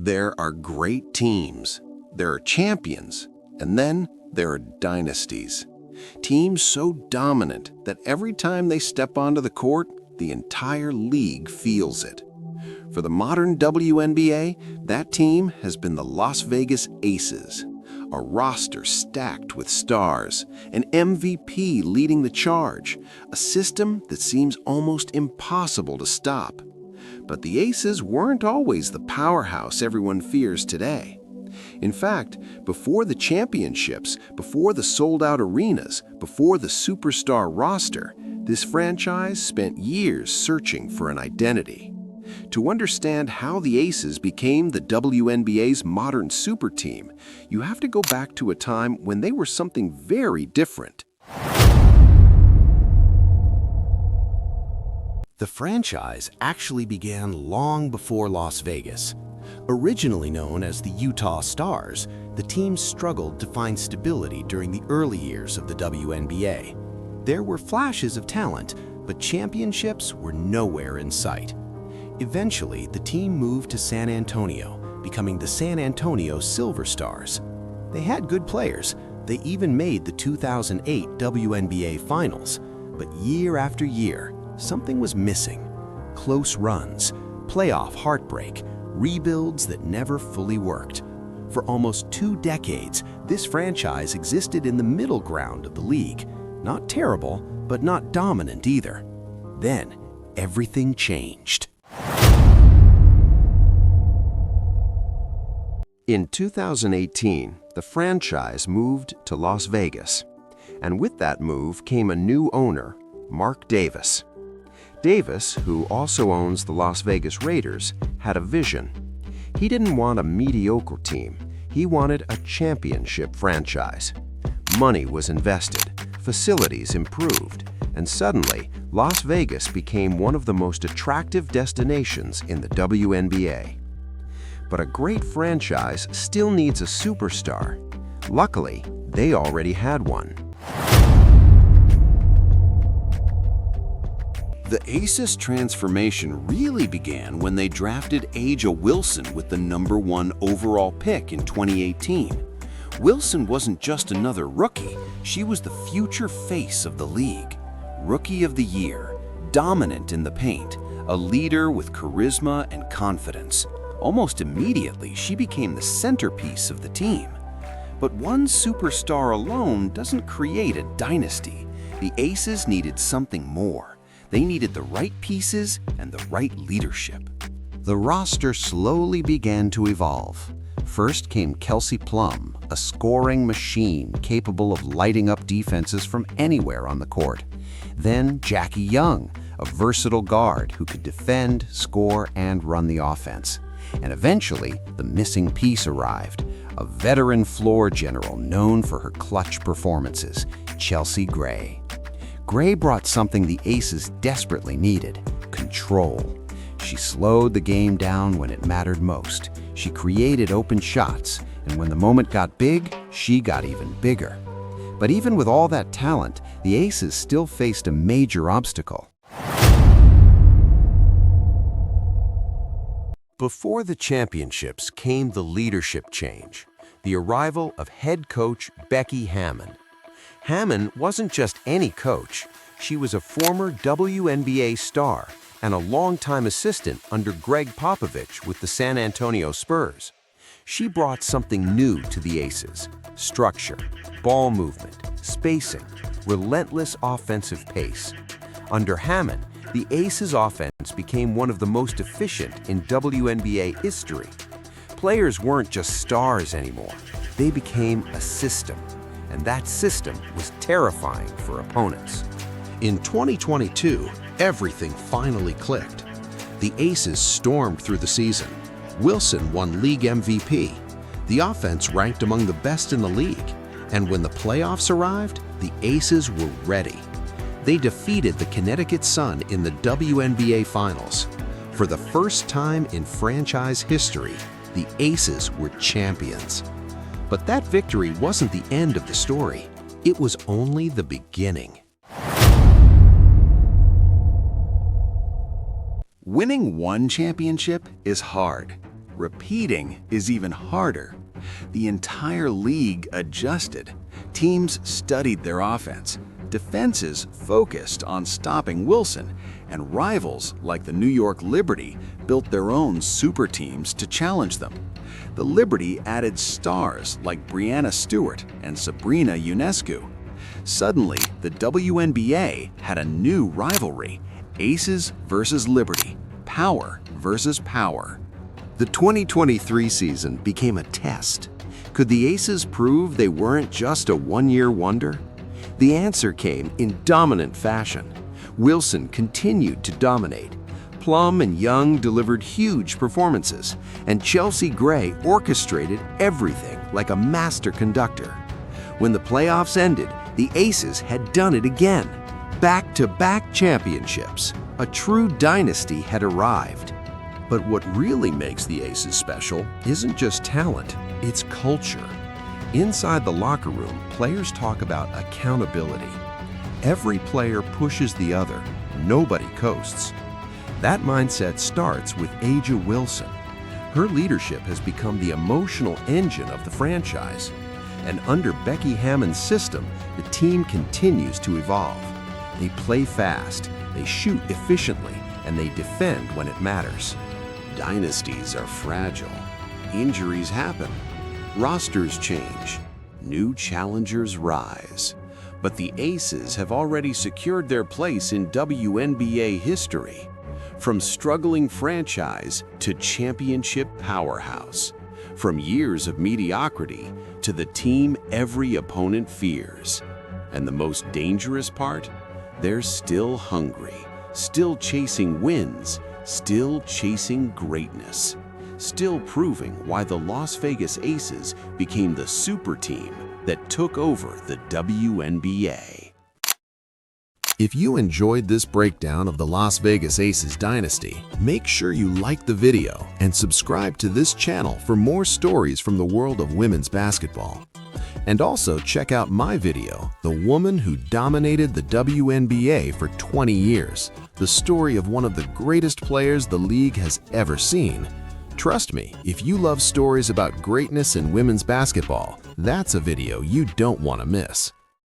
There are great teams, there are champions, and then there are dynasties. Teams so dominant that every time they step onto the court, the entire league feels it. For the modern WNBA, that team has been the Las Vegas Aces, a roster stacked with stars, an MVP leading the charge, a system that seems almost impossible to stop. But the Aces weren't always the powerhouse everyone fears today. In fact, before the championships, before the sold-out arenas, before the superstar roster, this franchise spent years searching for an identity. To understand how the Aces became the WNBA's modern super team, you have to go back to a time when they were something very different. The franchise actually began long before Las Vegas. Originally known as the Utah Stars, the team struggled to find stability during the early years of the WNBA. There were flashes of talent, but championships were nowhere in sight. Eventually, the team moved to San Antonio, becoming the San Antonio Silver Stars. They had good players. They even made the 2008 WNBA Finals. But year after year, something was missing. Close runs, playoff heartbreak, rebuilds that never fully worked. For almost 2 decades, this franchise existed in the middle ground of the league. Not terrible, but not dominant either. Then, everything changed. In 2018, the franchise moved to Las Vegas. And with that move came a new owner, Mark Davis. Davis, who also owns the Las Vegas Raiders, had a vision. He didn't want a mediocre team. He wanted a championship franchise. Money was invested, facilities improved, and suddenly, Las Vegas became one of the most attractive destinations in the WNBA. But a great franchise still needs a superstar. Luckily, they already had one. The Aces transformation really began when they drafted A'ja Wilson with the #1 overall pick in 2018. Wilson wasn't just another rookie, she was the future face of the league. Rookie of the Year, dominant in the paint, a leader with charisma and confidence. Almost immediately, she became the centerpiece of the team. But one superstar alone doesn't create a dynasty. The Aces needed something more. They needed the right pieces and the right leadership. The roster slowly began to evolve. First came Kelsey Plum, a scoring machine capable of lighting up defenses from anywhere on the court. Then Jackie Young, a versatile guard who could defend, score, and run the offense. And eventually, the missing piece arrived, a veteran floor general known for her clutch performances, Chelsea Gray. Gray brought something the Aces desperately needed: control. She slowed the game down when it mattered most. She created open shots, and when the moment got big, she got even bigger. But even with all that talent, the Aces still faced a major obstacle. Before the championships came the leadership change, the arrival of head coach Becky Hammon. Hammon wasn't just any coach. She was a former WNBA star and a longtime assistant under Greg Popovich with the San Antonio Spurs. She brought something new to the Aces: structure, ball movement, spacing, relentless offensive pace. Under Hammon, the Aces' offense became one of the most efficient in WNBA history. Players weren't just stars anymore. They became a system, and that system was terrifying for opponents. In 2022, everything finally clicked. The Aces stormed through the season. Wilson won league MVP. The offense ranked among the best in the league. And when the playoffs arrived, the Aces were ready. They defeated the Connecticut Sun in the WNBA Finals. For the first time in franchise history, the Aces were champions. But that victory wasn't the end of the story. It was only the beginning. Winning one championship is hard. repeating is even harder. The entire league adjusted. Teams studied their offense. Defenses focused on stopping Wilson, and rivals like the New York Liberty built their own super teams to challenge them. The Liberty added stars like Breanna Stewart and Sabrina Ionescu. Suddenly, the WNBA had a new rivalry: Aces versus Liberty, power versus power. The 2023 season became a test. Could the Aces prove they weren't just a one-year wonder? The answer came in dominant fashion. Wilson continued to dominate. Plum and Young delivered huge performances, and Chelsea Gray orchestrated everything like a master conductor. When the playoffs ended, the Aces had done it again. Back-to-back championships. A true dynasty had arrived. But what really makes the Aces special isn't just talent, it's culture. Inside the locker room, players talk about accountability. Every player pushes the other. Nobody coasts. That mindset starts with Aja Wilson. Her leadership has become the emotional engine of the franchise. And under Becky Hammond's system, the team continues to evolve. They play fast, they shoot efficiently, and they defend when it matters. Dynasties are fragile. Injuries happen. Rosters change. New challengers rise. But the Aces have already secured their place in WNBA history. From struggling franchise to championship powerhouse. From years of mediocrity to the team every opponent fears. And the most dangerous part? They're still hungry, still chasing wins, still chasing greatness, still proving why the Las Vegas Aces became the super team that took over the WNBA. If you enjoyed this breakdown of the Las Vegas Aces dynasty, make sure you like the video and subscribe to this channel for more stories from the world of women's basketball. And also check out my video, The Woman Who Dominated the WNBA for 20 years, the story of one of the greatest players the league has ever seen. Trust me, if you love stories about greatness in women's basketball, that's a video you don't want to miss.